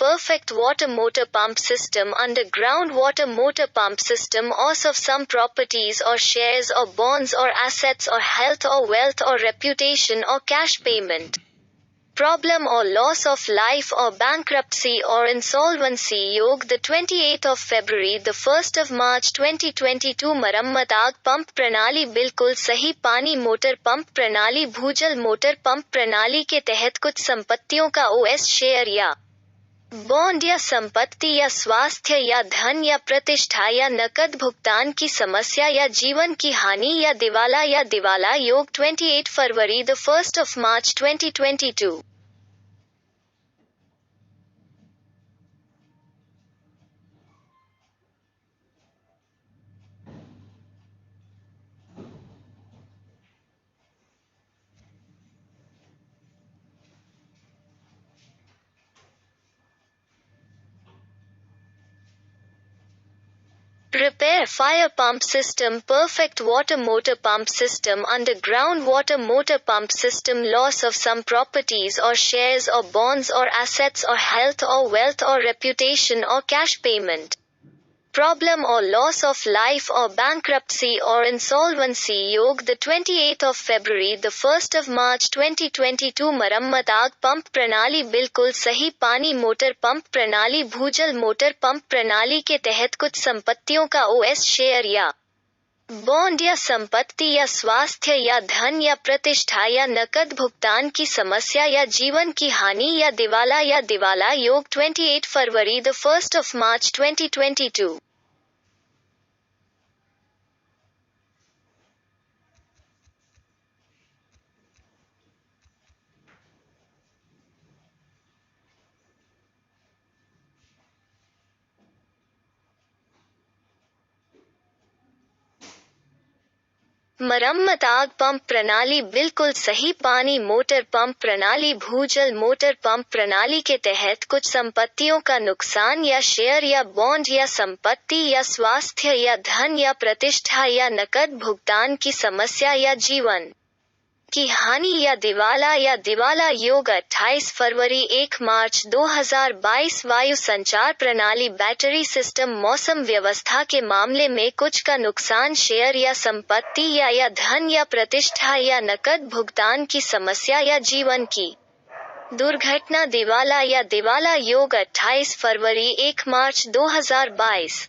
perfect water motor pump system, underground water motor pump system, loss of some properties or shares or bonds or assets or health or wealth or reputation or cash payment. Problem or loss of life or bankruptcy or insolvency. योग the 28th of February the 1st of March 2022 मरम्मत आग pump प्रणाली बिल्कुल सही पानी motor pump प्रणाली भूजल motor pump प्रणाली के तहत कुछ संपत्तियों का ओएस शेयर या बॉन्ड या संपत्ति या स्वास्थ्य या धन या प्रतिष्ठा या नकद भुगतान की समस्या या जीवन की हानि या दिवाला योग 28 फरवरी the 1st of March 2022. Repair fire pump system, perfect water motor pump system, underground water motor pump system, loss of some properties or shares or bonds or assets or health or wealth or reputation or cash payment. Problem or loss of life or bankruptcy or insolvency. योग the 28th of February the 1st of March 2022 मरम्मत आग pump प्रणाली बिल्कुल सही पानी motor pump प्रणाली भूजल motor pump प्रणाली के तहत कुछ संपत्तियों का ओएस शेयर या बॉन्ड या संपत्ति या स्वास्थ्य या धन या प्रतिष्ठा या नकद भुगतान की समस्या या जीवन की हानि या दिवाला योग 28 फरवरी the 1st of March 2022. मरम्मत आग पंप प्रणाली बिल्कुल सही पानी मोटर पंप प्रणाली भूजल मोटर पंप प्रणाली के तहत कुछ संपत्तियों का नुकसान या शेयर या बॉन्ड या संपत्ति या स्वास्थ्य या धन या प्रतिष्ठा या नकद भुगतान की समस्या या जीवन की हानि या दिवाला योग 28 फरवरी 1 मार्च 2022 वायु संचार प्रणाली बैटरी सिस्टम मौसम व्यवस्था के मामले में कुछ का नुकसान शेयर या संपत्ति या धन या प्रतिष्ठा या नकद भुगतान की समस्या या जीवन की दुर्घटना दिवाला योग 28 फरवरी 1 मार्च 2022